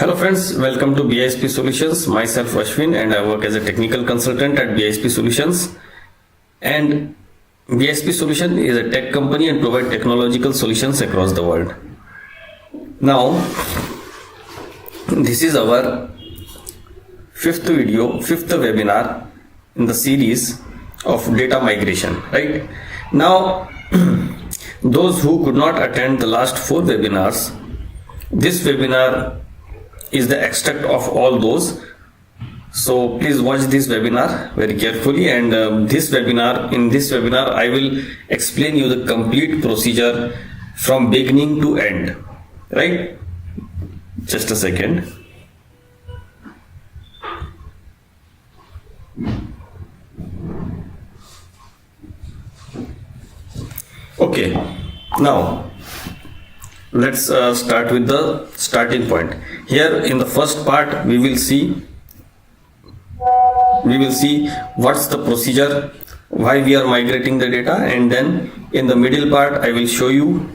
Hello friends, welcome to BISP Solutions. Myself Ashwin and I work as a technical consultant at BISP Solutions. And BISP Solution is a tech company and provide technological solutions across the world. Now, this is our fifth webinar in the series of data migration, right? Now, those who could not attend the last 4 webinars, this webinar is the extract of all those. So please watch this webinar very carefully, and in this webinar I will explain you the complete procedure from beginning to end, right? Just a second. Okay, now let's start with the starting point. Here in the first part we will see what's the procedure, why we are migrating the data, and then in the middle part I will show you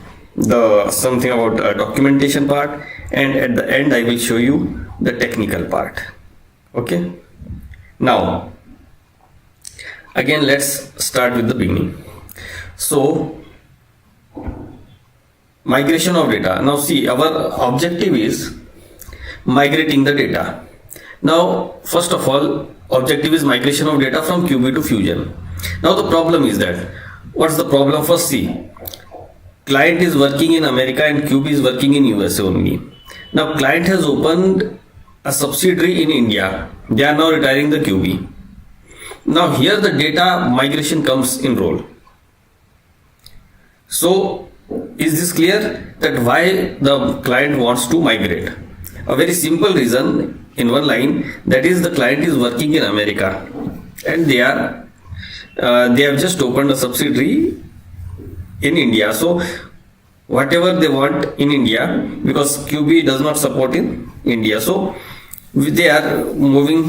something about documentation part, and at the end I will show you the technical part. Okay, now again let's start with the beginning. So migration of data. Now see, our objective is migrating the data. Now first of all, objective is migration of data from QB to Fusion. Now the problem is that, what's the problem? First see, client is working in America and QB is working in USA only. Now client has opened a subsidiary in India. They are now retiring the QB. Now here the data migration comes in role. So is this clear that why the client wants to migrate? A very simple reason in one line, that is the client is working in America and they have just opened a subsidiary in India. So whatever they want in India, because QB does not support in India, so they are moving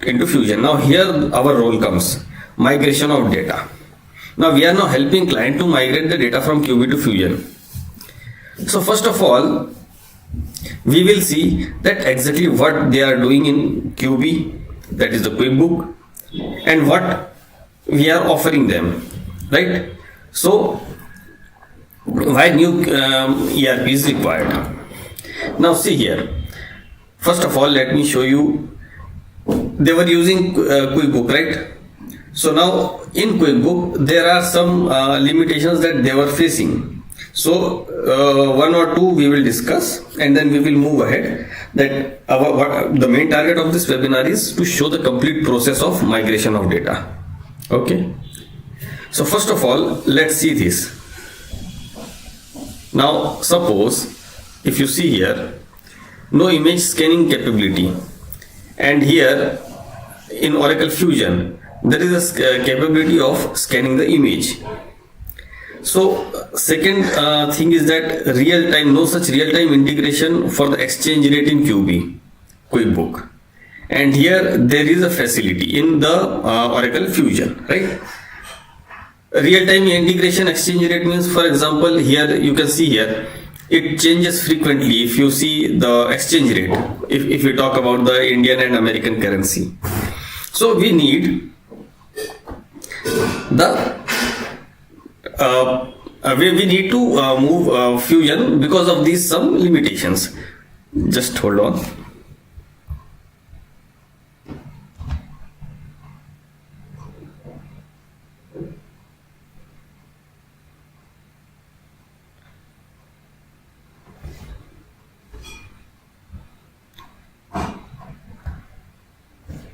into Fusion. Now here our role comes, migration of data. Now we are now helping client to migrate the data from QB to Fusion. So first of all, we will see that exactly what they are doing in QB, that is the QuickBooks, and what we are offering them, right? So why new ERP is required. Now see here, first of all let me show you, they were using QuickBooks, right? So now in QuickBooks there are some limitations that they were facing. So one or two we will discuss, and then we will move ahead. That the main target of this webinar is to show the complete process of migration of data. Okay. So first of all, let's see this. Now suppose if you see here, no image scanning capability, and here in Oracle Fusion there is a capability of scanning the image. So second thing is that no such real-time integration for the exchange rate in QuickBooks, and here there is a facility in the Oracle Fusion, right? Real-time integration exchange rate means, for example, here you can see here it changes frequently. If you see the exchange rate, if we talk about the Indian and American currency, so we need we need to move Fusion because of these some limitations. Just hold on.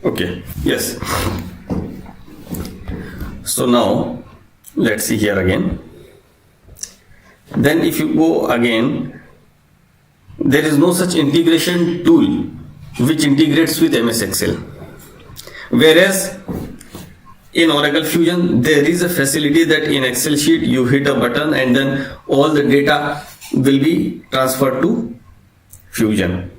Okay, yes. So now let's see here again. Then if you go again, there is no such integration tool which integrates with MS Excel, whereas in Oracle Fusion there is a facility that in Excel sheet you hit a button and then all the data will be transferred to Fusion.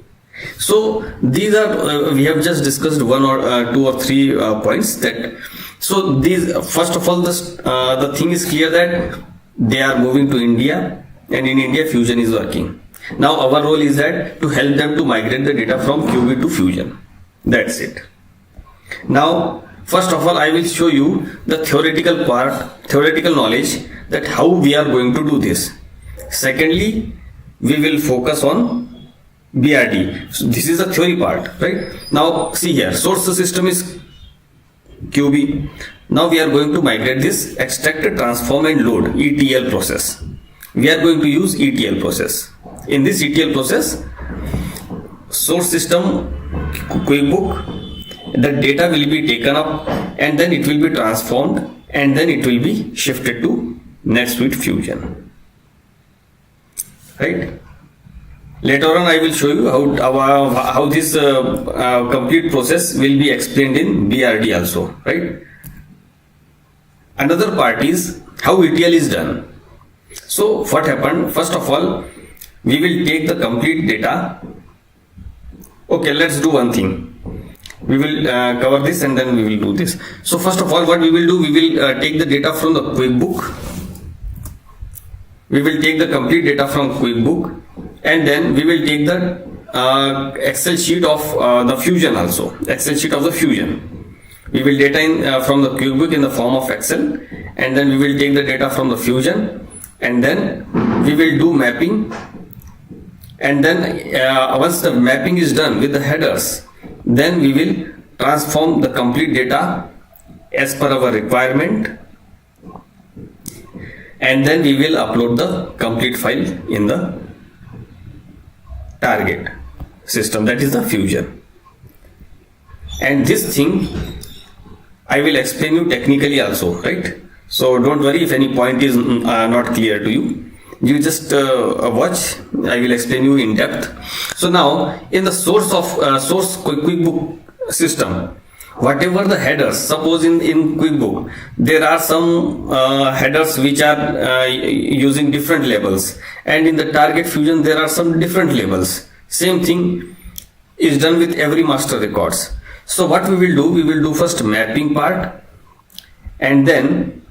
So these are we have just discussed one or two or three points that. So these, first of all, the thing is clear that they are moving to India, and in India Fusion is working. Now our role is that to help them to migrate the data from QB to Fusion. That's it. Now, first of all, I will show you the theoretical knowledge, that how we are going to do this. Secondly, we will focus on BRD. So this is the theory part, right? Now see here, source system is QB. Now we are going to migrate this extract, transform and load ETL process. We are going to use ETL process. In this ETL process, source system QuickBook, the data will be taken up and then it will be transformed and then it will be shifted to NetSuite Fusion, right? Later on I will show you how this complete process will be explained in BRD also, right? Another part is how ETL is done. So what happened, first of all, we will take the complete data. Okay, let's do one thing. We will cover this and then we will do this. So first of all, what we will do, we will take the data from the QuickBook. We will take the complete data from QuickBook and then we will take the Excel sheet of the Fusion also. Excel sheet of the Fusion. We will data in from the QuickBook in the form of Excel and then we will take the data from the Fusion and then we will do mapping. And then once the mapping is done with the headers, then we will transform the complete data as per our requirement and then we will upload the complete file in the target system, that is the Fusion. And this thing I will explain you technically also, right? So don't worry if any point is not clear to you. You just watch, I will explain you in depth. So now in the source QuickBook system, whatever the headers, suppose in QuickBook there are some headers which are using different labels, and in the target Fusion there are some different labels. Same thing is done with every master records. So what we will do first mapping part and then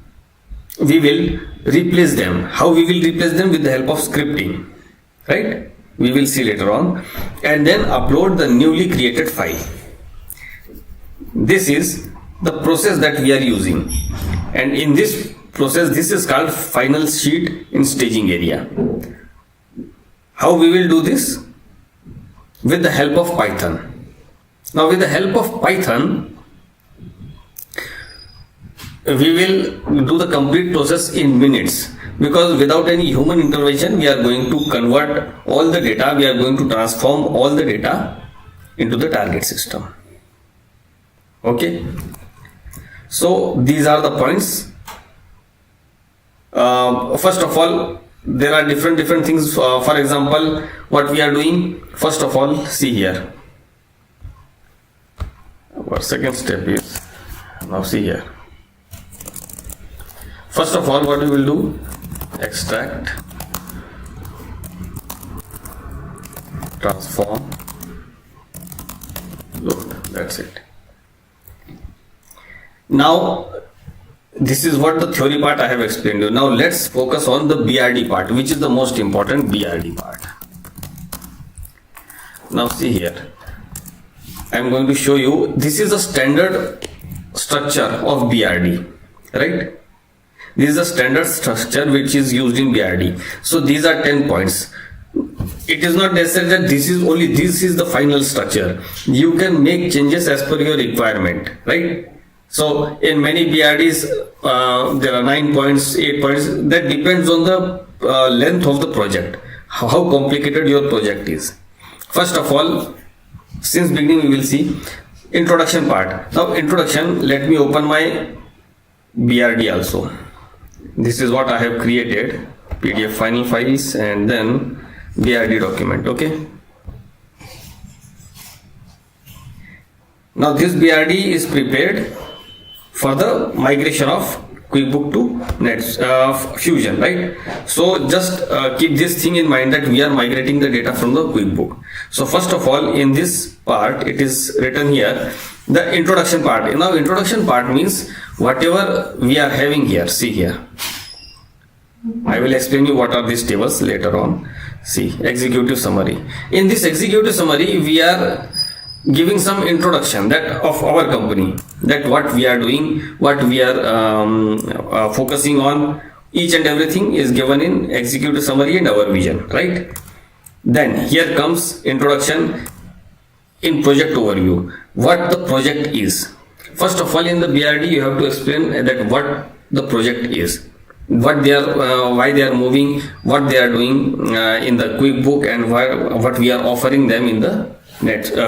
we will replace them. How we will replace them? With the help of scripting, right? We will see later on. And then upload the newly created file. This is the process that we are using, and in this process this is called final sheet in staging area. How we will do this? With the help of Python. Now with the help of Python we will do the complete process in minutes, because without any human intervention we are going to convert all the data, we are going to transform all the data into the target system. Okay, so these are the points. First of all, there are different things. For example, what we are doing, first of all, see here. Our second step is, now see here. First of all, what we will do, extract, transform, load. That's it. Now this is what the theory part I have explained to you. Now let's focus on the BRD part, which is the most important BRD part. Now see here, I am going to show you, this is a standard structure of BRD, right? This is a standard structure which is used in BRD. So these are 10 points. It is not necessary that this is the final structure. You can make changes as per your requirement, right? So in many BRDs there are 9 points, 8 points. That depends on the length of the project, how complicated your project is. First of all, since beginning we will see introduction part. Now introduction, let me open my BRD also. This is what I have created, PDF final files and then BRD document. Okay, now this BRD is prepared for the migration of QuickBook to Fusion, right? So just keep this thing in mind that we are migrating the data from the QuickBook. So first of all, in this part it is written here the introduction part. Now introduction part means whatever we are having here. See here, I will explain you what are these tables later on. See, executive summary. In this executive summary, we are giving some introduction that of our company, that what we are doing, what we are focusing on. Each and everything is given in executive summary and our vision, right? Then here comes introduction in project overview. What the project is. First of all, in the BRD, you have to explain that what the project is, what they are, why they are moving, what they are doing in the QuickBook, and what we are offering them in the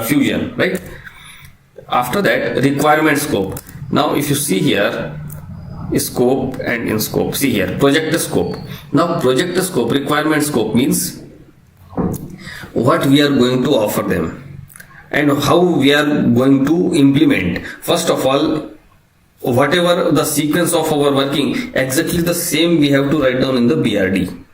Fusion, right? After that, requirement scope. Now, if you see here, scope and in scope. See here, project scope. Now, project scope, requirement scope means what we are going to offer them and how we are going to implement. First of all, whatever the sequence of our working, exactly the same we have to write down in the BRD.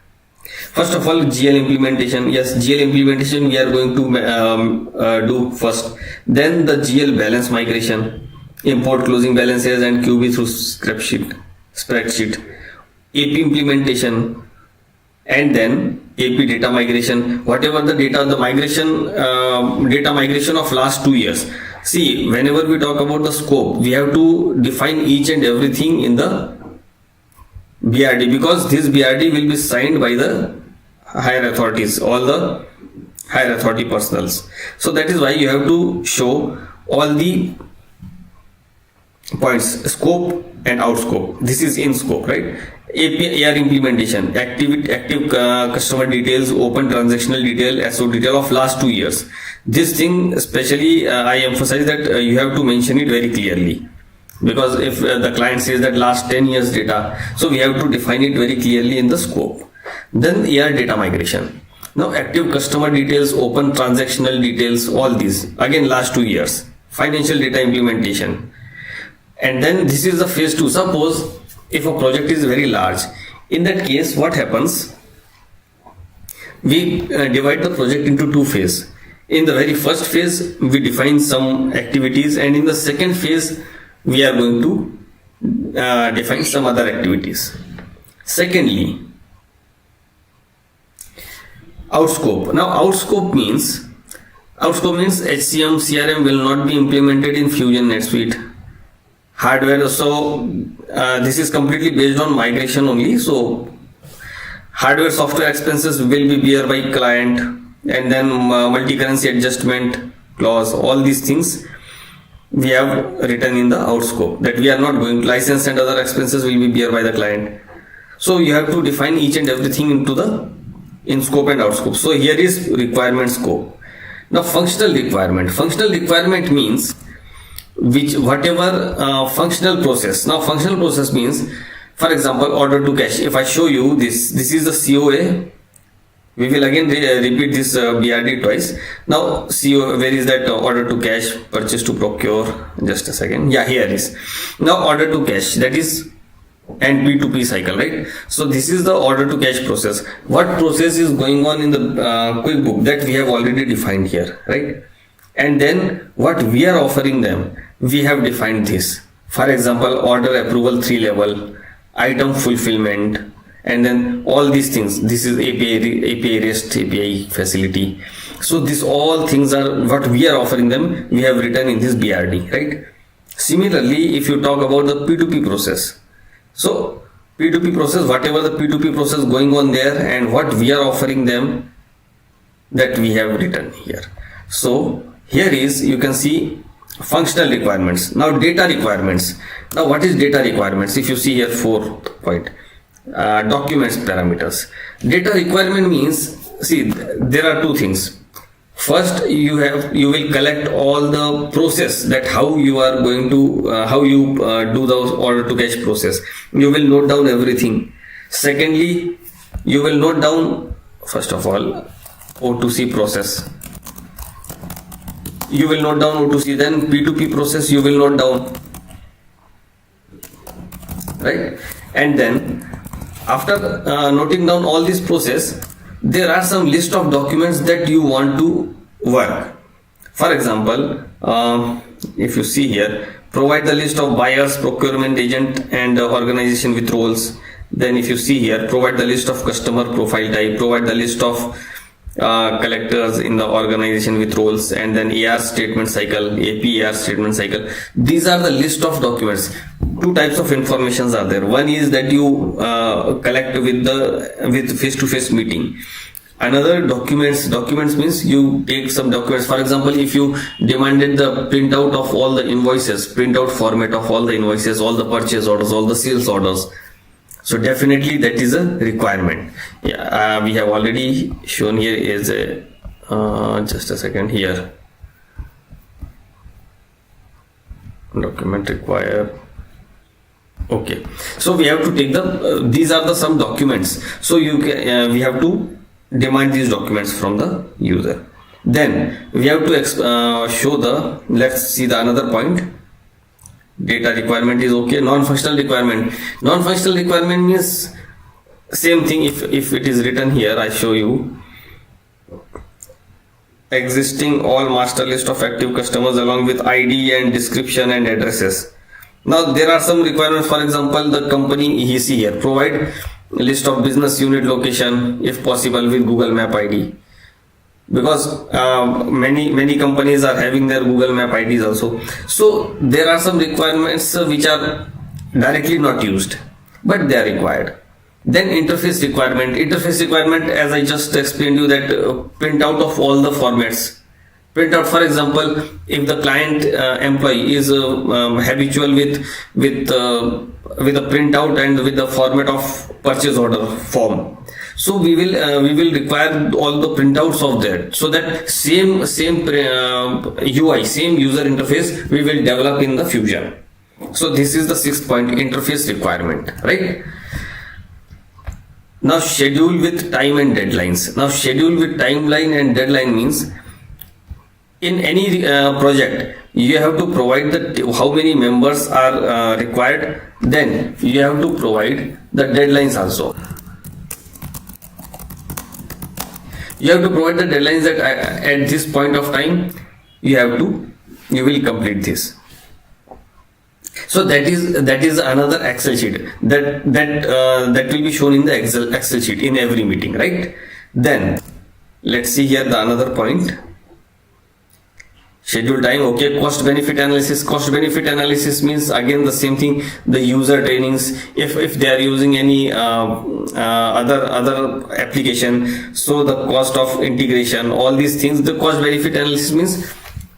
First of all, GL implementation. Yes, GL implementation we are going to do first. Then the GL balance migration, import closing balances and QB through spreadsheet, AP implementation, and then AP data migration. Whatever the data, the migration, data migration of last 2 years. See, whenever we talk about the scope, we have to define each and everything in the BRD, because this BRD will be signed by the higher authorities, all the higher authority personals. So that is why you have to show all the points, scope and out scope. This is in scope, right? AR implementation, active customer details, open transactional detail, SO detail of last 2 years. This thing especially I emphasize that you have to mention it very clearly, because if the client says that last 10 years data, so we have to define it very clearly in the scope. Then AR data migration. Now active customer details, open transactional details, all these again last 2 years. Financial data implementation. And then this is the phase 2. Suppose if a project is very large, in that case what happens, we divide the project into 2 phases. In the very first phase we define some activities, and in the second phase we are going to define some other activities. Secondly, outscope. Now outscope means HCM, CRM will not be implemented in Fusion NetSuite. Hardware, so this is completely based on migration only. So hardware software expenses will be bear by client, and then multi-currency adjustment clause, all these things we have written in the outscope, that we are not going to license and other expenses will be bear by the client. So you have to define each and everything into the in scope and outscope. So here is requirement scope. Now functional requirement. Functional requirement means whatever functional process. Now functional process means, for example, order to cash. If I show you this is the COA. We will again repeat this BRD twice. Now COA, where is that order to cash, purchase to procure? Just a second. Yeah, here is. Now order to cash, that is and P2P cycle, right? So this is the order to cash process. What process is going on in the QuickBook, that we have already defined here, right? And then what we are offering them, we have defined this. For example, order approval 3 level, item fulfillment, and then all these things. This is API REST API facility. So this all things are what we are offering them. We have written in this BRD, right? Similarly, if you talk about the P2P process, so P2P process, whatever the P2P process going on there and what we are offering them, that we have written here. So here is, you can see functional requirements. Now data requirements. Now what is data requirements? If you see here 4 point, documents parameters. Data requirement means, see, there are 2 things. First, you will collect all the process, that how you are going to how you do the order to cash process. You will note down everything. Secondly, you will note down, first of all, O2C process. You will note down O2C, then P2P process you will note down, right? And then after noting down all this process, there are some list of documents that you want to work. For example, if you see here, provide the list of buyers, procurement agent and organization with roles. Then if you see here, provide the list of customer profile type, provide the list of collectors in the organization with roles, and then AR statement cycle, APAR statement cycle. These are the list of documents. Two types of informations are there. One is that you collect with face-to-face meeting. Another documents means you take some documents. For example, if you demanded the printout of all the invoices, printout format of all the invoices, all the purchase orders, all the sales orders, so definitely that is a requirement. Yeah, we have already shown here is a just a second here. Document require. Okay, so we have to take the these are the some documents. So you can we have to demand these documents from the user. Then we have to show the, let's see the another point. Data requirement is okay. Non-functional requirement means same thing. If it is written here, I show you existing all master list of active customers along with ID and description and addresses. Now there are some requirements. For example, the company you see here, provide list of business unit location if possible with Google Map ID, because many companies are having their Google Map IDs also. So there are some requirements which are directly not used, but they are required. Then interface requirement, as I just explained you, that printout of all the formats. Printout, for example, if the client employee is habitual with a printout and with the format of purchase order form, so we will require all the printouts of that, so that same UI, same user interface we will develop in the Fusion. So this is the 6th point, interface requirement, right? Now schedule with time and deadlines. Now schedule with timeline and deadline means in any project you have to provide how many members are required. Then you have to provide the deadlines also. You have to provide the deadlines that at this point of time you will complete this. So that is another Excel sheet that will be shown in the Excel sheet in every meeting, right? Then let's see here the another point. Schedule time, okay. Cost benefit analysis means again the same thing, the user trainings, if they are using any other application, so the cost of integration, all these things. The cost benefit analysis means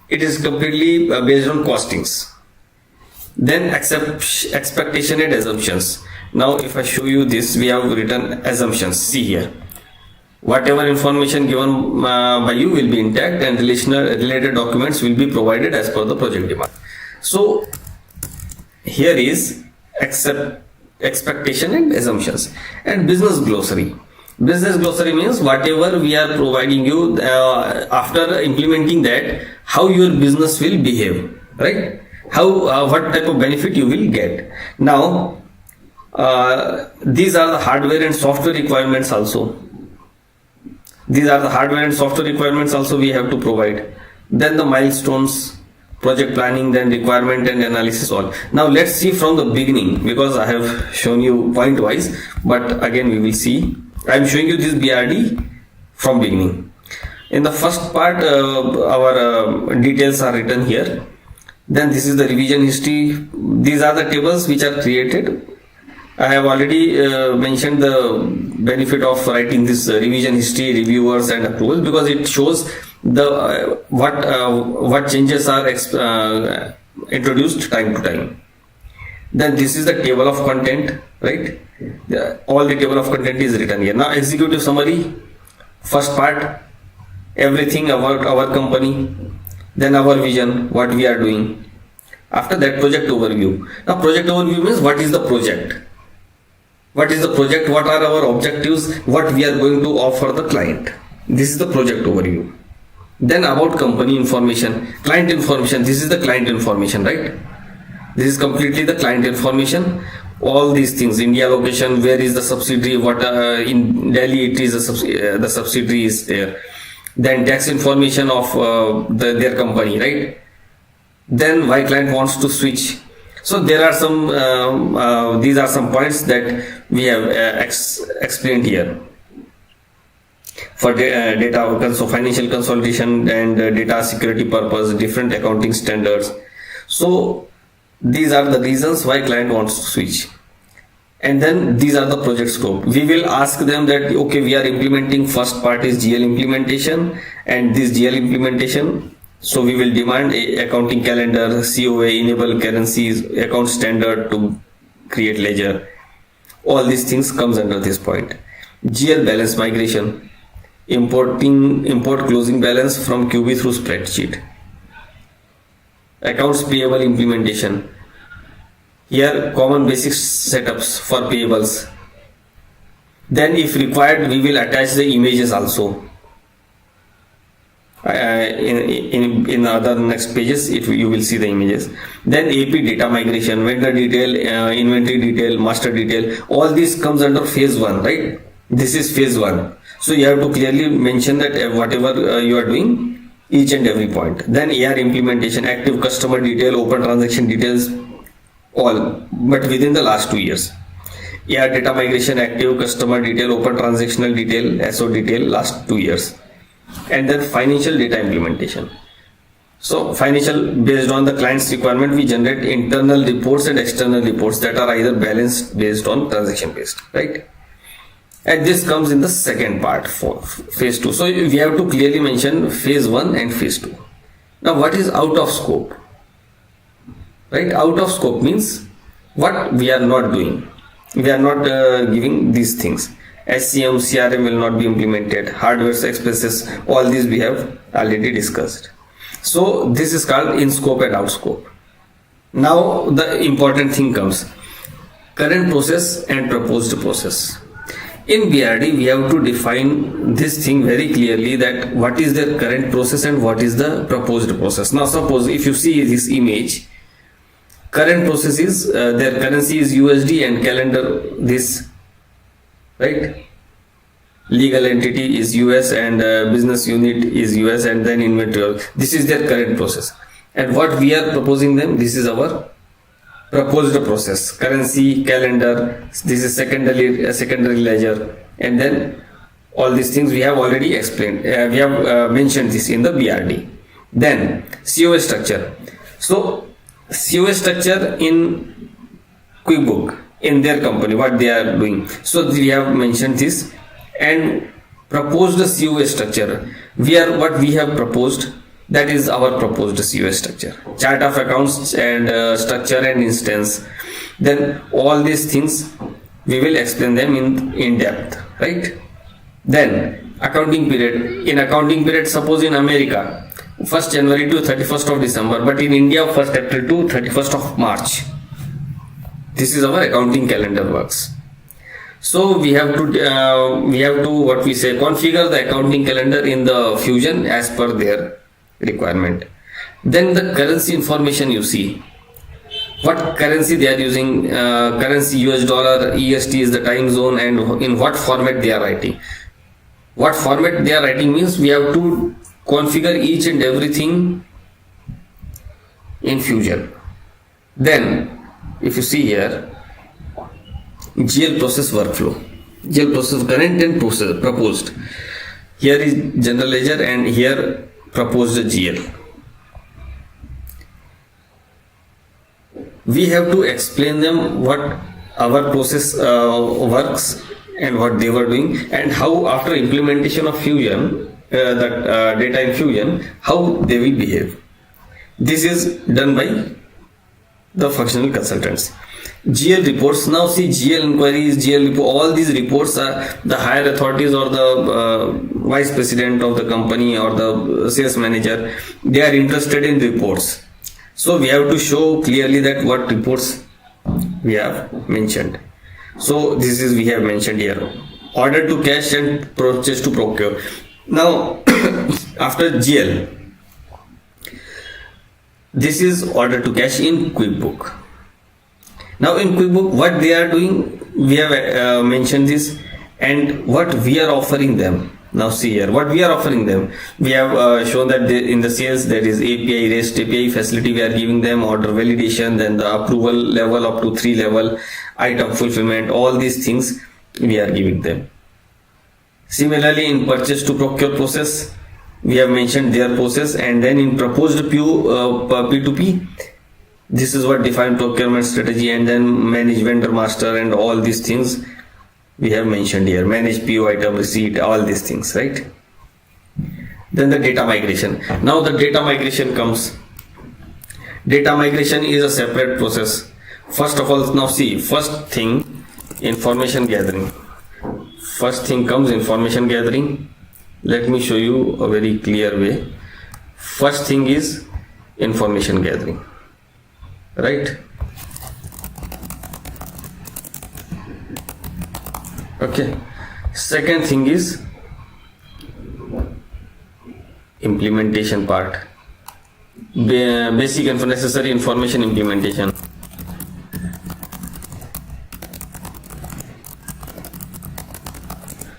it is completely based on costings. Then expectation and assumptions. Now if I show you this, we have written assumptions. See here, whatever information given by you will be intact and related documents will be provided as per the project demand. So here is expectation and assumptions. And business glossary means whatever we are providing you after implementing that, how your business will behave, right? What type of benefit you will get. Now these are the hardware and software requirements also. We have to provide. Then the milestones, project planning, then requirement and analysis, all. Now let's see from the beginning, because I have shown you point wise, but again we will see. I am showing you this BRD from beginning. In the first part our details are written here. Then this is the revision history. These are the tables which are created. I have already mentioned the benefit of writing this revision history, reviewers and approvals, because it shows the what changes are introduced time to time. Then this is the table of content, right? All the table of content is written here. Now executive summary, first part, everything about our company, then our vision, what we are doing. After that, project overview. Now project overview means what is the project? What is the project? What are our objectives? What we are going to offer the client? This is the project overview. Then about company information, client information. This is the client information, right? This is completely the client information. All these things: India location, where is the subsidiary? What in Delhi it is the subsidiary is there. Then tax information of their company, right? Then why client wants to switch. So there are some these are some points that we have explained here. for data, so financial consolidation and data security purpose, different accounting standards. So these are the reasons why client wants to switch. And then these are the project scope. We will ask them that, okay, we are implementing, first part is GL implementation, and this GL implementation, so we will demand a accounting calendar, COA, enable currencies, account standard to create ledger. All these things comes under this point. GL balance migration, import closing balance from QB through spreadsheet. Accounts payable implementation. Here common basic setups for payables. Then if required, we will attach the images also. In other next pages, you will see the images. Then AP data migration, vendor detail, inventory detail, master detail. All this comes under phase 1, right? This is phase 1. So you have to clearly mention that whatever you are doing, each and every point. Then AR implementation, active customer detail, open transaction details, all, but within the last 2 years. AR data migration, active customer detail, open transactional detail, SO detail, last 2 years. And then financial data implementation. So financial, based on the client's requirement, we generate internal reports and external reports that are either balanced based on transaction based, right? And this comes in the second part for phase 2. So we have to clearly mention phase 1 and phase 2. Now what is out of scope? Right, out of scope means what we are not doing. We are not giving these things. SCM, CRM will not be implemented. Hardware expenses, all these we have already discussed. So this is called in scope and out scope. Now the important thing comes. Current process and proposed process. In BRD, we have to define this thing very clearly, that what is the current process and what is the proposed process. Now suppose if you see this image, current process is their currency is USD and calendar this, right? Legal entity is US and business unit is US, and then inventory. This is their current process. And what we are proposing them, this is our proposed process. Currency, calendar, this is secondary ledger, and then all these things we have already explained. We have mentioned this in the BRD. Then COA structure. So COA structure in QuickBooks, in their company, what they are doing. So we have mentioned this. And proposed COA structure, what we have proposed, that is our proposed COA structure. Chart of accounts and structure and instance. Then all these things we will explain them in depth, right? Then accounting period. In accounting period, suppose in America 1st January to 31st of December, but in India 1st April to 31st of March. This is our accounting calendar works. So we have to what we say, configure the accounting calendar in the Fusion as per their requirement. Then the currency information, you see what currency they are using, currency US dollar, EST is the time zone, and in what format they are writing. What format they are writing means we have to configure each and everything in Fusion. Then if you see here, GL process workflow, GL process current and process proposed. Here is general ledger and here proposed GL. We have to explain them what our process works and what they were doing, and how after implementation of Fusion, data in Fusion, how they will behave. This is done by the functional consultants. GL reports. Now see, GL inquiries, GL report, all these reports are the higher authorities or the vice president of the company or the sales manager, they are interested in reports. So we have to show clearly that what reports we have mentioned. So this is we have mentioned here. Order to cash and purchase to procure. Now after GL, this is order to cash in QuickBooks. Now in QuickBooks, what they are doing, we have mentioned this, and what we are offering them. Now see here, what we are offering them. We have shown that in the sales there is API, REST API facility we are giving them, order validation, then the approval level up to 3 level, item fulfillment, all these things we are giving them. Similarly, in purchase to procure process, we have mentioned their process, and then in proposed P2P, this is what defined procurement strategy, and then manage vendor master and all these things we have mentioned here, manage PO item receipt, all these things, right? Then the data migration. Now the data migration comes. Data migration is a separate process. First of all, now see, first thing, information gathering. First thing comes information gathering. Let me show you a very clear way. First thing is information gathering, right? Okay. Second thing is implementation part. Basic and necessary information implementation.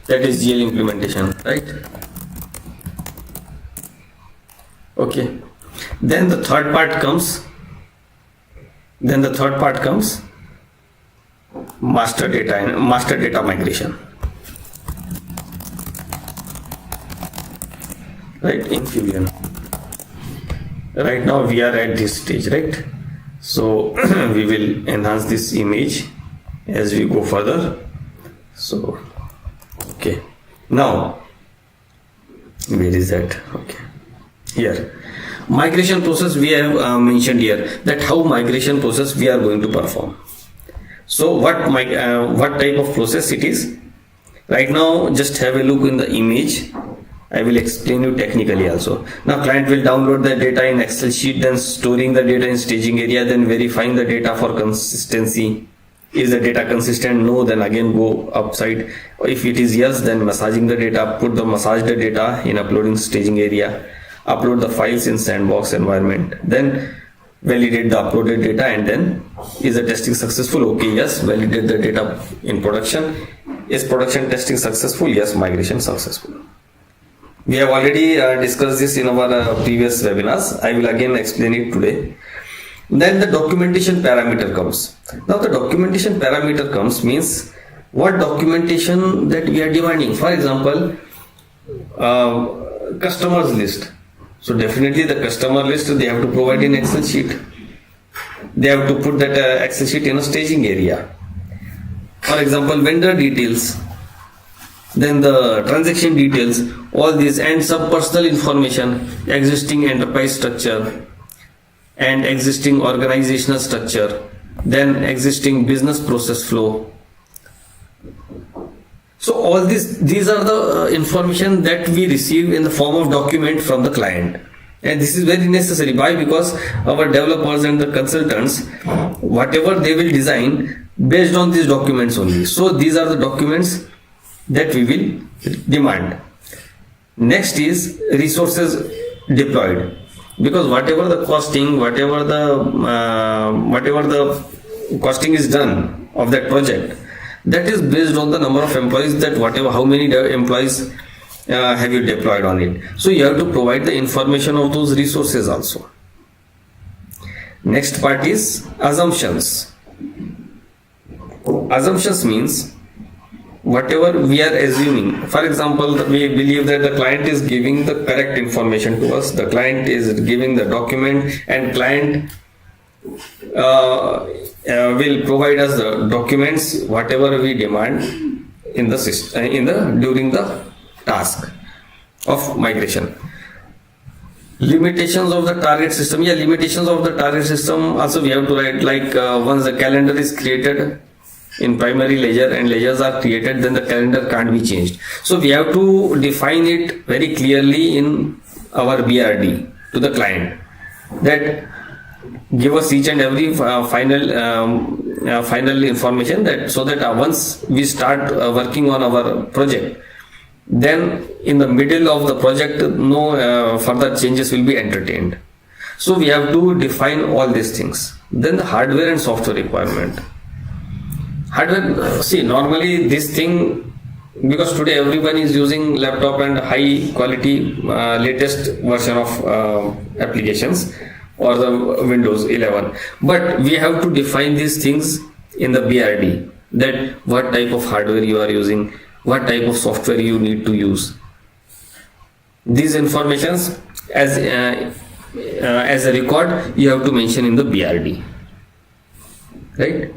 That is GL implementation, right? Okay. Then the third part comes. Master data migration. Right, in Fusion. Right now we are at this stage, right? So we will enhance this image as we go further. So okay, now where is that? Okay, here migration process we have mentioned here, that how migration process we are going to perform. So what type of process it is? Right now just have a look in the image. I will explain you technically also. Now client will download the data in Excel sheet, then storing the data in staging area, then verifying the data for consistency. Is the data consistent? No, then again go upside. If it is yes, then massaging the data, put the massaged data in uploading staging area, upload the files in sandbox environment, then validate the uploaded data, and then is the testing successful? Okay, yes. Validate the data in production. Is production testing successful? Yes. Migration successful. We have already discussed this in our previous webinars. I will again explain it today. Then the documentation parameter comes. Now the documentation parameter comes means what documentation that we are demanding. For example, customers list. So definitely the customer list they have to provide in Excel sheet. They have to put that Excel sheet in a staging area. For example, vendor details, then the transaction details, all these, and some personal information, existing enterprise structure and existing organizational structure, then existing business process flow. So all these are the information that we receive in the form of document from the client, and this is very necessary. Why? Because our developers and the consultants, whatever they will design based on these documents only. So these are the documents that we will demand. Next is resources deployed, because whatever the costing, whatever the costing is done of that project, that is based on the number of employees, that how many employees have you deployed on it. So you have to provide the information of those resources also. Next part is assumptions. Assumptions means whatever we are assuming. For example, we believe that the client is giving the correct information to us, the client is giving the document, and client will provide us the documents whatever we demand in the system, during the task of migration. Limitations of the target system. Yeah, limitations of the target system also we have to write, like once the calendar is created in primary ledger and ledgers are created, then the calendar can't be changed. So we have to define it very clearly in our BRD to the client, that give us each and every final information, that so that once we start working on our project, then in the middle of the project no further changes will be entertained. So we have to define all these things. Then the hardware and software requirement. Hardware, see, normally this thing, because today everyone is using laptop and high quality latest version of applications or the Windows 11, but we have to define these things in the BRD, that what type of hardware you are using, what type of software you need to use. These informations as a record you have to mention in the BRD, right?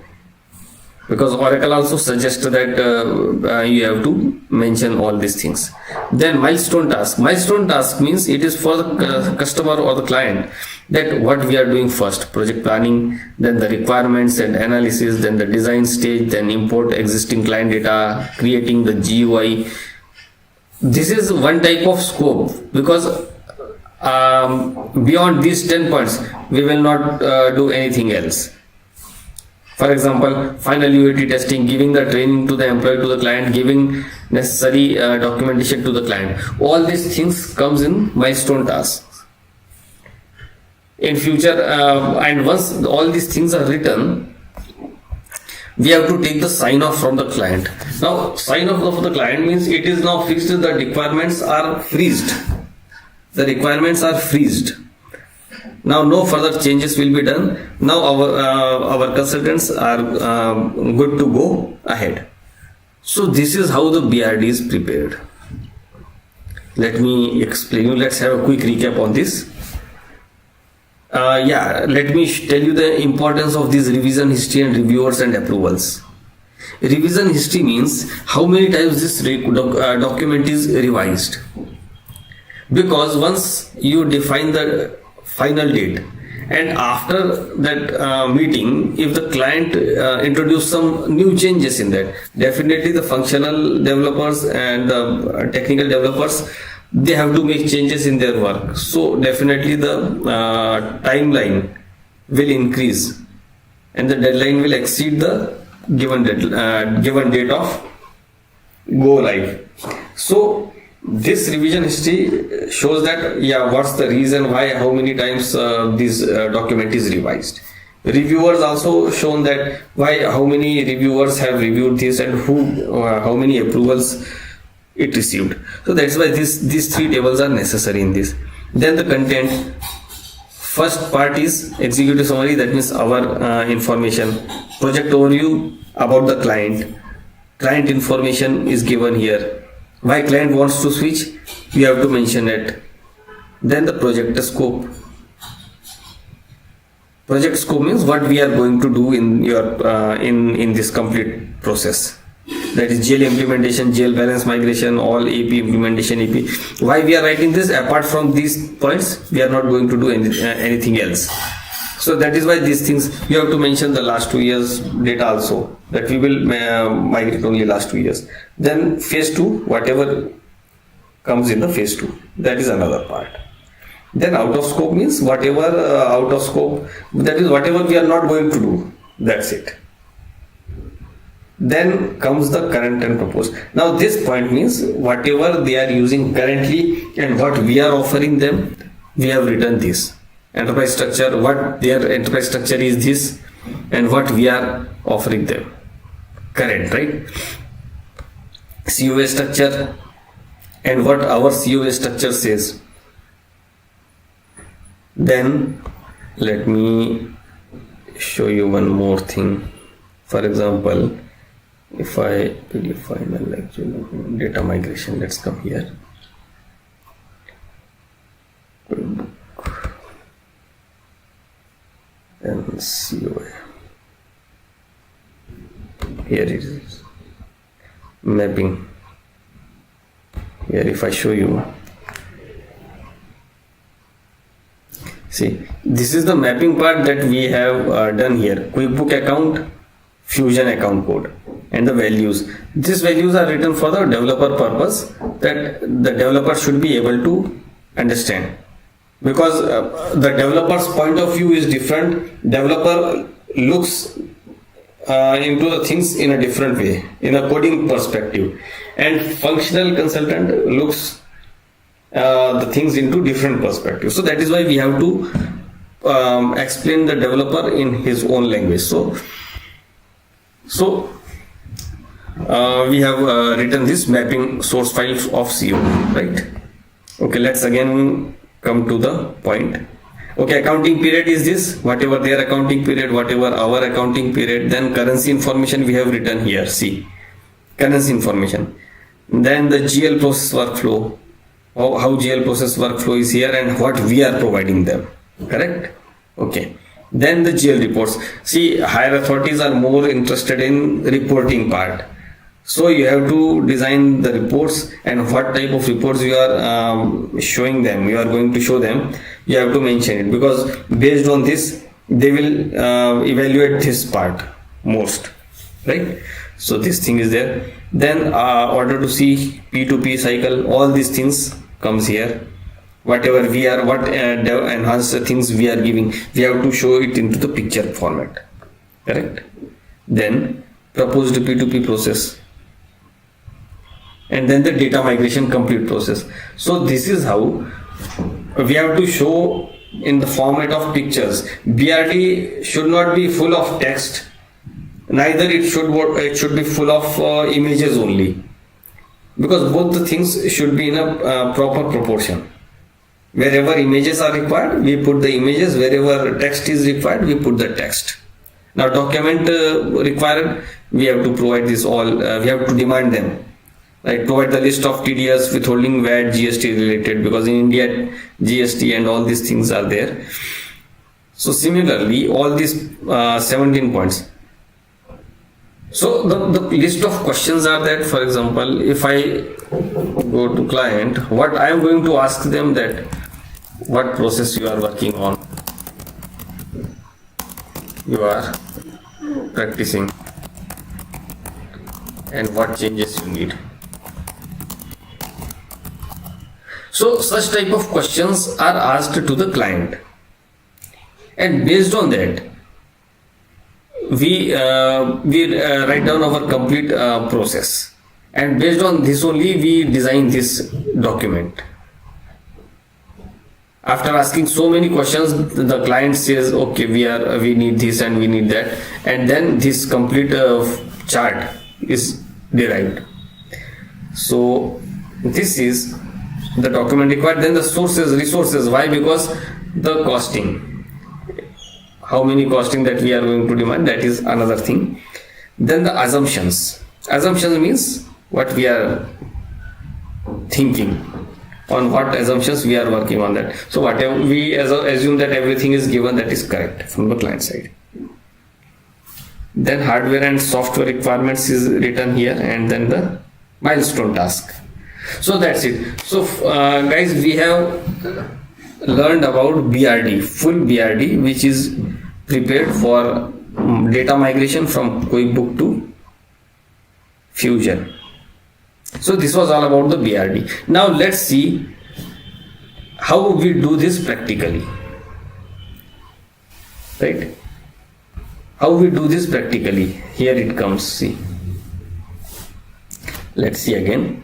Because Oracle also suggests that you have to mention all these things. Then milestone task. Milestone task means it is for the customer or the client, that what we are doing first: project planning, then the requirements and analysis, then the design stage, then import existing client data, creating the GUI. This is one type of scope, because beyond these 10 points we will not do anything else. For example, final UAT testing, giving the training to the employee, to the client, giving necessary documentation to the client. All these things comes in milestone tasks. In future, and once all these things are written, we have to take the sign off from the client. Now, sign off of the client means it is now fixed. The requirements are freezed. The requirements are freezed. Now no further changes will be done. Now our consultants are good to go ahead. So this is how the BRD is prepared. Let me explain you. Let's have a quick recap on this. Let me tell you the importance of this revision history and reviewers and approvals. Revision history means how many times this document is revised. Because once you define the final date, and after that meeting, if the client introduce some new changes in that, definitely the functional developers and the technical developers, they have to make changes in their work. So definitely the timeline will increase and the deadline will exceed the given date of go live. So this revision history shows that what's the reason why, how many times this document is revised. Reviewers also shown that how many reviewers have reviewed this and how many approvals it received. So that's why these three tables are necessary in this. Then the content. First part is executive summary, that means our information. Project overview about the client. Client information is given here. Why client wants to switch, you have to mention it. Then the project scope. Project scope means what we are going to do in your in this complete process. That is GL implementation, GL balance migration, all AP implementation, AP. Why we are writing this? Apart from these points, we are not going to do anything else. So that is why these things you have to mention the last 2 years data also, that we will migrate only last 2 years. Then phase 2, whatever comes in the phase 2, that is another part. Then out of scope means whatever out of scope, that is whatever we are not going to do, that's it. Then comes the current and proposed. Now this point means whatever they are using currently and what we are offering them, we have written this. Enterprise structure, what their enterprise structure is this, and what we are offering them. Current, right? COA structure and what our COA structure says. Then let me show you one more thing. For example, if I define a data migration, let's come here. And COA. Here it is. Mapping. Here if I show you. See, this is the mapping part that we have done here. QuickBook account, Fusion account code, and the values. These values are written for the developer purpose, that the developer should be able to understand. Because the developer's point of view is different. Developer looks into the things in a different way, in a coding perspective, and functional consultant looks the things into different perspectives. So that is why we have to explain the developer in his own language. So we have written this mapping source file of CO, right? Okay, let's again come to the point. Okay, accounting period is this, whatever their accounting period, whatever our accounting period. Then currency information we have written here. See, currency information. Then the GL process workflow, how GL process workflow is here and what we are providing them, correct? Okay. Then the GL reports. See, higher authorities are more interested in reporting part. So you have to design the reports, and what type of reports you are showing them, you are going to show them, you have to mention it, because based on this they will evaluate this part most, right? So this thing is there. Then order to see, P2P cycle, all these things comes here. Whatever we are, what enhanced things we are giving, we have to show it into the picture format, correct? Then proposed P2P process, and then the data migration complete process. So this is how we have to show in the format of pictures. BRD should not be full of text, neither it should be full of images only, because both the things should be in a proper proportion. Wherever images are required, we put the images. Wherever text is required, we put the text. Now document required, we have to provide this all, we have to demand them. Right, provide the list of TDS, withholding, VAT, GST related, because in India GST and all these things are there. So similarly, all these 17 points. So the list of questions are that, for example, if I go to client, what I am going to ask them, that what process you are working on, you are practicing, and what changes you need. So such type of questions are asked to the client, and based on that we write down our complete process, and based on this only we design this document. After asking so many questions, the client says, okay, we need this and we need that, and then this complete chart is derived. So this is the document required. Then the sources, resources. Why? Because the costing, how many costing that we are going to demand, that is another thing. Then the assumptions. Assumptions means what we are thinking, on what assumptions we are working on that. So whatever we assume that everything is given, that is correct from the client side. Then hardware and software requirements is written here, and then the milestone task. So that's it. So guys, we have learned about BRD, full BRD, which is prepared for data migration from QuickBooks to Fusion. So this was all about the BRD. Now let's see how we do this practically, right? How we do this practically. Here it comes. See, let's see again.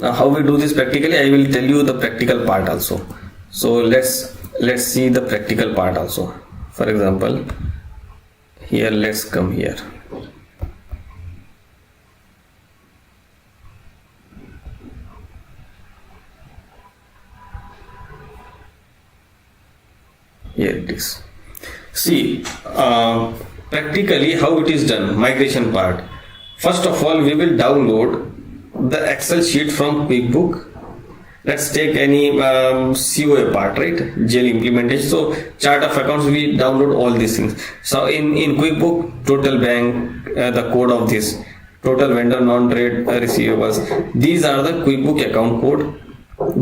Now how we do this practically, I will tell you the practical part also. So let's see the practical part also. For example, here, let's come here. Here it is. See, practically how it is done, migration part. First of all, we will download the Excel sheet from QuickBooks. Let's take any COA part, right? GL implementation. So chart of accounts, we download all these things. So in QuickBooks, total bank, the code of this, total vendor non-trade receivables. These are the QuickBooks account code.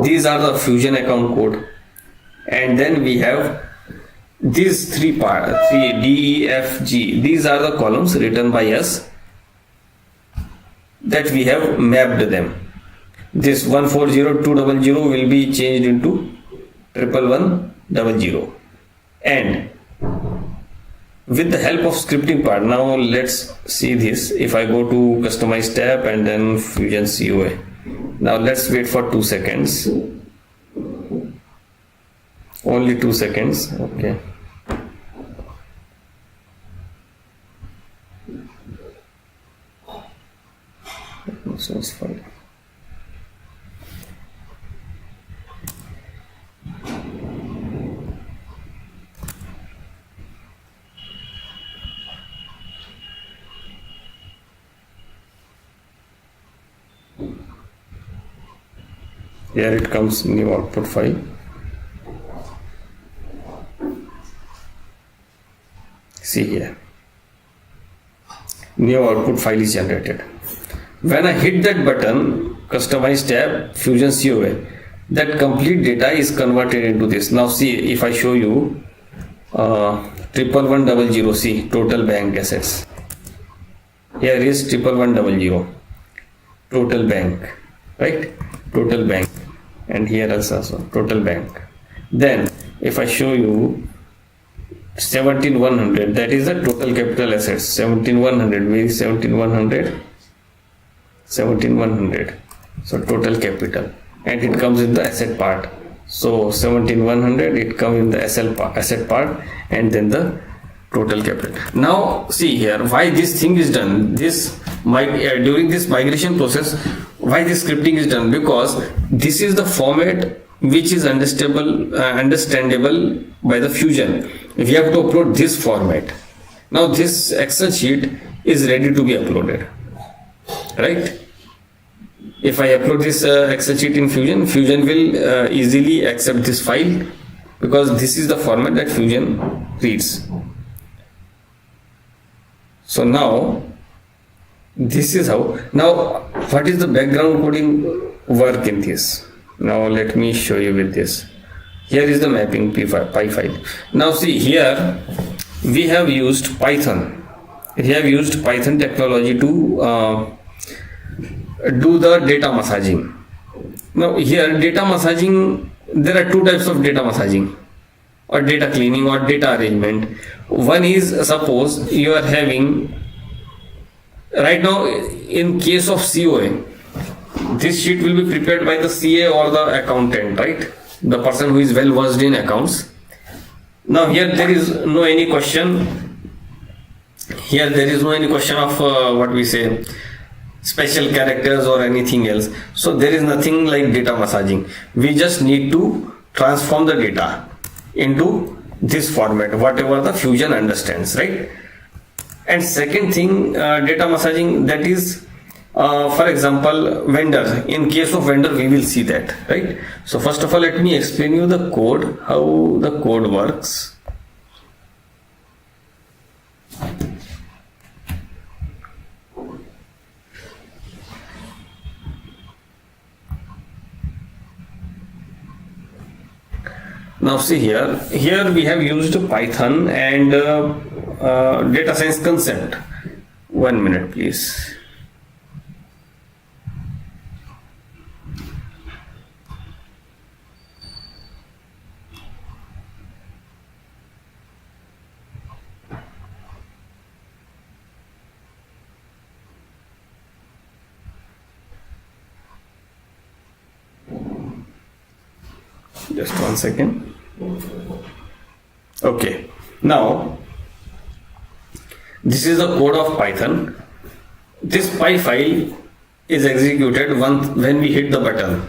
These are the Fusion account code. And then we have these three parts, D, E, F, G. These are the columns written by us that we have mapped them. This 140200 will be changed into 11100. And with the help of scripting part, now let's see this. If I go to customize tab and then Fusion COA. Now let's wait for 2 seconds. Only 2 seconds. Okay. So it's fine. Here it comes new output file. See here, new output file is generated. When I hit that button, customize tab, Fusion COA, that complete data is converted into this. Now see, if I show you 11100, see total bank assets. Here is 11100, total bank, right? Total bank, and here also total bank. Then if I show you 17100, that is the total capital assets. 17100, where is 17100? 17100, so total capital, and it comes in the asset part. So 17100, it comes in the asset part, and then the total capital. Now see here, why this thing is done, during this migration process, why this scripting is done, because this is the format which is understandable by the Fusion. We have to upload this format. Now this Excel sheet is ready to be uploaded, right? If I upload this Excel sheet in Fusion, Fusion will easily accept this file, because this is the format that Fusion reads. So now this is how. Now what is the background coding work in this? Now let me show you with this. Here is the mapping py file. Now see here, we have used Python. We have used Python technology to do the data massaging. Now here data massaging, there are two types of data massaging, or data cleaning, or data arrangement. One is, suppose you are having right now, in case of COA, this sheet will be prepared by the CA or the accountant, right? The person who is well versed in accounts. Now here there is no any question. Here there is no any question of what we say, special characters or anything else. So there is nothing like data massaging. We just need to transform the data into this format, whatever the Fusion understands, right? And second thing, data massaging, that is for example, vendor. In case of vendor, we will see that, right? So first of all, let me explain you the code, how the code works. Now see here we have used Python and data science concept. 1 minute please. Just 1 second. Okay, now this is the code of Python. This py file is executed when we hit the button.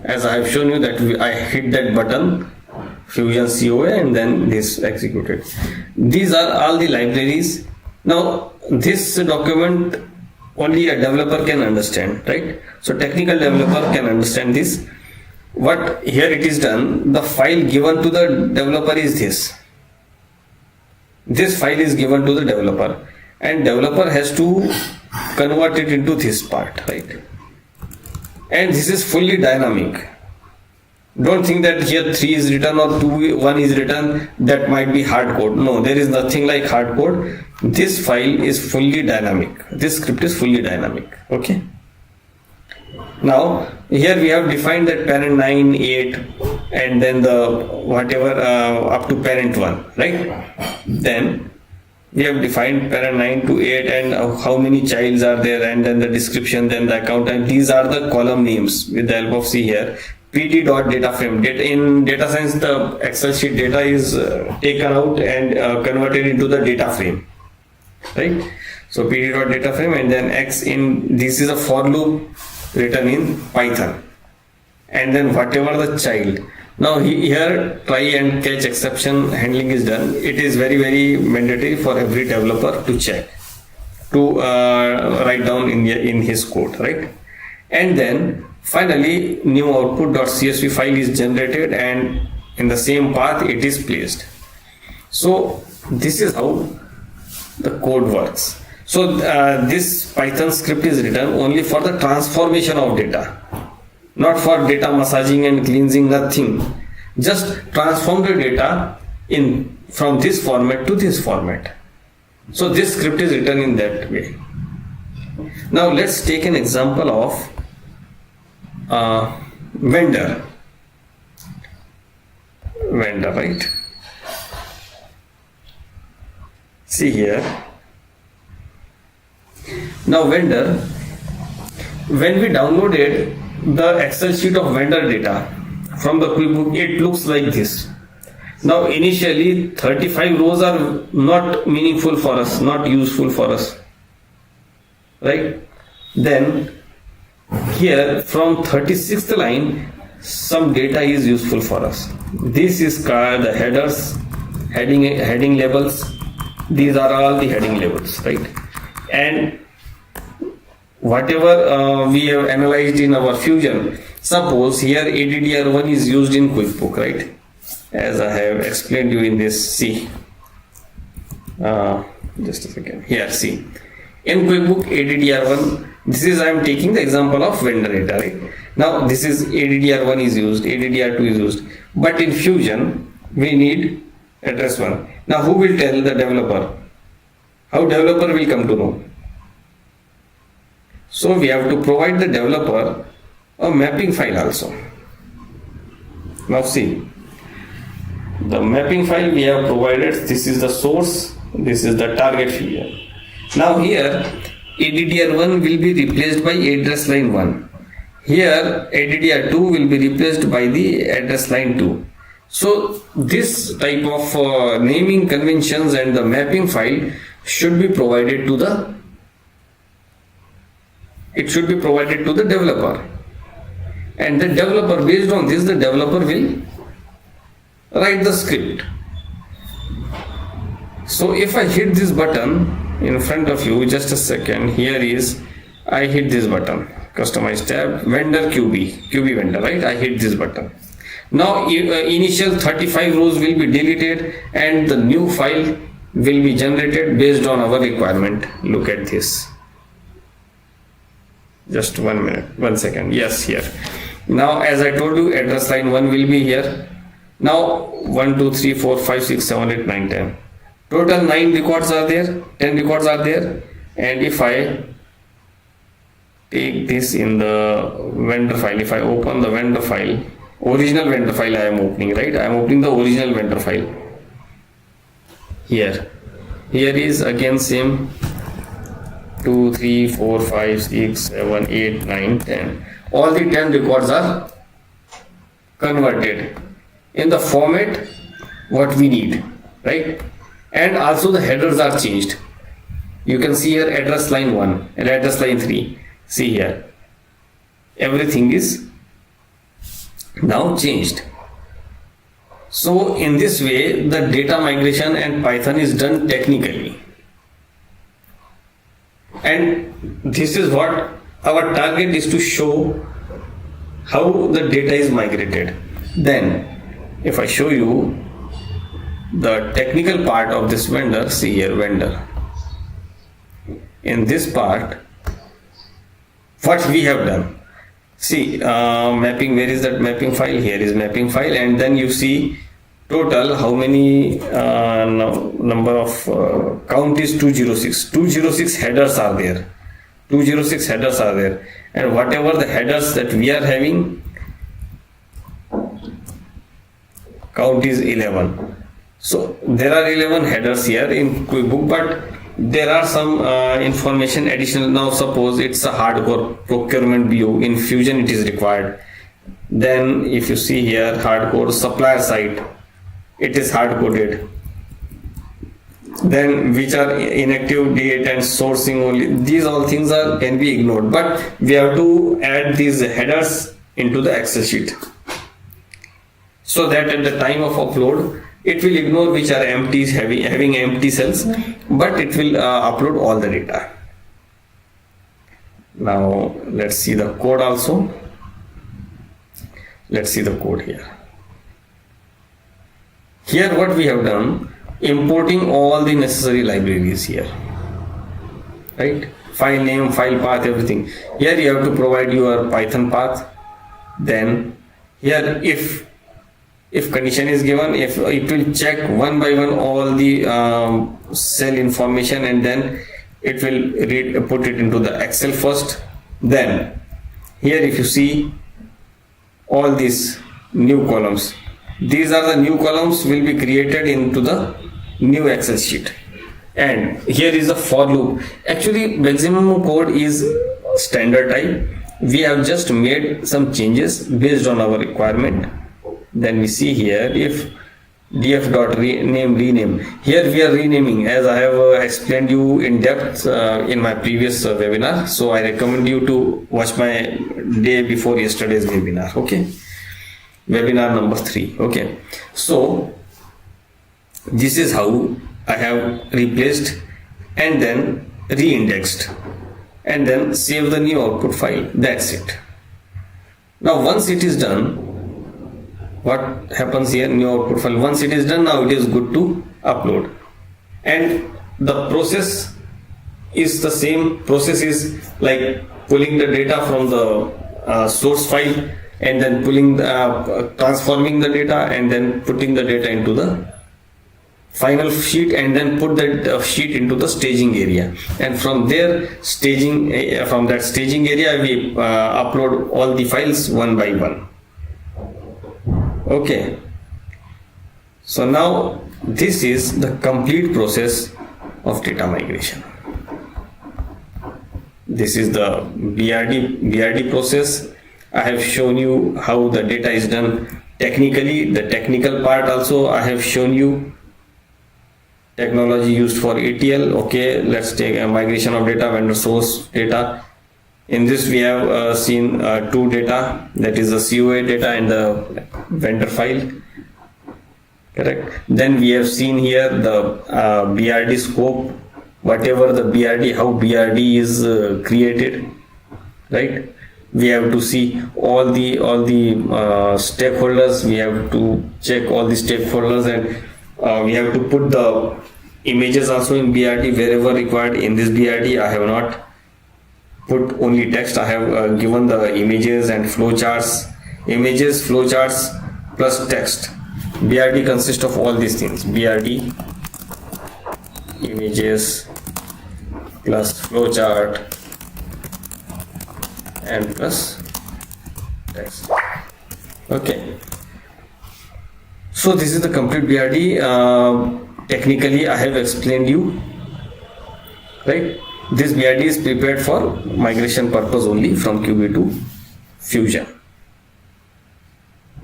As I have shown you that I hit that button, Fusion COA, and then this executed. These are all the libraries. Now this document only a developer can understand, right? So technical developer can understand this. What here it is done, the file given to the developer is this. This file is given to the developer, and developer has to convert it into this part, right? And this is fully dynamic. Don't think that here 3 is written or 1 is written, that might be hard code. No, there is nothing like hard code. This file is fully dynamic. This script is fully dynamic. Okay. Now here we have defined that parent 9, 8, and then the whatever up to parent 1, right? Then we have defined parent 9 to 8 and how many childs are there, and then the description, then the account, and these are the column names with the help of C here. pt.dataframe. In data science, the Excel sheet data is taken out and converted into the data frame, right? So pt.dataframe, and then x in, this is a for loop written in Python, and then whatever the child. Now here try and catch exception handling is done. It is very mandatory for every developer to check, to write down in his code, right? And then Finally, new output.csv file is generated and in the same path it is placed. So this is how the code works. So this Python script is written only for the transformation of data, not for data massaging and cleansing, nothing. Just transform the data in from this format to this format. So this script is written in that way. Now let's take an example of vendor, right? See here. Now vendor, when we downloaded the Excel sheet of vendor data from the QuickBooks, it looks like this. Now initially 35 rows are not meaningful for us, not useful for us, right? Then here from 36th line some data is useful for us. This is called the headers, heading labels. These are all the heading labels, right? And whatever we have analyzed in our Fusion, suppose here ADDR1 is used in QuickBooks, right? As I have explained you in this, see, just a second, here see, in QuickBooks ADDR1, this is, I am taking the example of vendor data, right? Now this is ADDR1 is used, ADDR2 is used, but in Fusion we need address 1. Now who will tell the developer? How developer will come to know? So we have to provide the developer a mapping file also. Now see, the mapping file we have provided, this is the source, this is the target here. Now here ADDR1 will be replaced by address line 1. Here ADDR2 will be replaced by the address line 2. So this type of naming conventions and the mapping file should be provided to the developer, and the developer, based on this, the developer will write the script. So if I hit this button in front of you, just a second, here is, I hit this button, customize tab, vendor QB vendor, right? I hit this button. Now initial 35 rows will be deleted and the new file will be generated based on our requirement. Look at this. Just 1 minute, 1 second. Yes, here. Now as I told you, address line 1 will be here. Now 1, 2, 3, 4, 5, 6, 7, 8, 9, 10. Total 9 records are there, 10 records are there. And if I take this in the vendor file, if I open the vendor file, original vendor file I am opening, right? I am opening the original vendor file. Here is again same 2, 3, 4, 5, 6, 7, 8, 9, 10. All the 10 records are converted in the format what we need, right? And also the headers are changed. You can see here address line 1 and address line 3. See here, everything is now changed. So in this way the data migration and Python is done technically, and this is what our target is, to show how the data is migrated. Then if I show you the technical part of this vendor, see here, vendor, in this part what we have done, see, mapping, where is that mapping file? Here is mapping file, and then you see total how many number of count is 206 headers are there, 206 headers are there, and whatever the headers that we are having, count is 11. So there are 11 headers here in QuickBooks, but there are some information additional. Now suppose it's a hardcore procurement view, in Fusion it is required. Then if you see here, hardcore supplier side, it is hard coded. Then which are inactive date and sourcing only, these all things can be ignored, but we have to add these headers into the Excel sheet, so that at the time of upload it will ignore which are empty, having empty cells, but it will upload all the data. Now let's see the code also. Let's see the code here. Here what we have done, importing all the necessary libraries here, right? File name, file path, everything. Here you have to provide your Python path. Then here if condition is given, if it will check one by one all the cell information, and then it will put it into the Excel first. Then here if you see all these new columns, these are the new columns will be created into the new Excel sheet. And here is a for loop. Actually maximum code is standard type. We have just made some changes based on our requirement. Then we see here if df.rename, here we are renaming as I have explained you in depth in my previous webinar. So I recommend you to watch my day before yesterday's webinar. Okay, webinar number 3. Okay, so this is how I have replaced and then re-indexed and then save the new output file. That's it. Now once it is done, what happens here, new output file, once it is done, now it is good to upload. And the process is the same. Process is like pulling the data from the source file and then transforming the data and then putting the data into the final sheet, and then put that sheet into the staging area, and from there from that staging area we upload all the files one by one. Okay, so now this is the complete process of data migration. This is the BRD process. I have shown you how the data is done technically. The technical part also I have shown you. Technology used for ETL. Okay, let's take a migration of data, vendor source data. In this we have seen two data, that is the COA data and the vendor file, correct? Then we have seen here the BRD scope, whatever the BRD, how BRD is created, right? We have to see all the stakeholders. We have to check all the stakeholders, and we have to put the images also in BRD wherever required. In this BRD I have not put only text. I have given the images and flowcharts, images, flowcharts plus text. BRD consists of all these things. BRD, images plus flowchart and plus text. Okay, so this is the complete BRD. Technically I have explained you, right? This BRD is prepared for migration purpose only from QB to Fusion.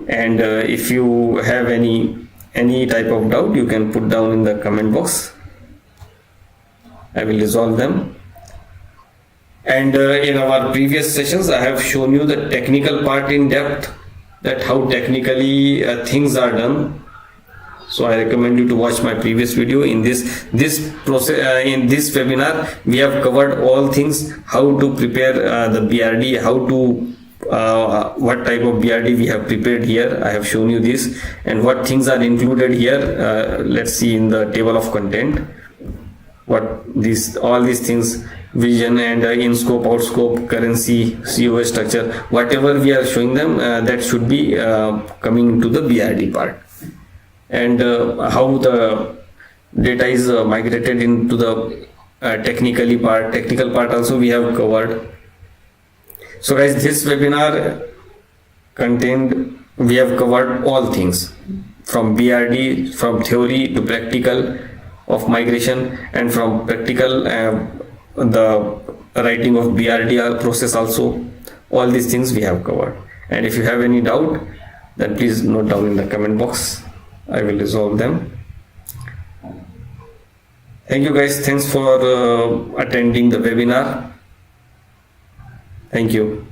And if you have any type of doubt, you can put down in the comment box. I will resolve them. And in our previous sessions I have shown you the technical part in depth, that how technically things are done. So I recommend you to watch my previous video. In this process, in this webinar we have covered all things, how to prepare the BRD, how to what type of BRD we have prepared here. I have shown you this, and what things are included here. Let's see in the table of content what all these things, vision and in scope, out scope, currency, COA structure, whatever we are showing them, that should be coming into the BRD part. And how the data is migrated into the technical part also we have covered. So guys, this webinar contained, we have covered all things from BRD, from theory to practical of migration, and from practical the writing of BRD process also. All these things we have covered, and if you have any doubt, then please note down in the comment box. I will resolve them. Thank you guys. Thanks for attending the webinar. Thank you.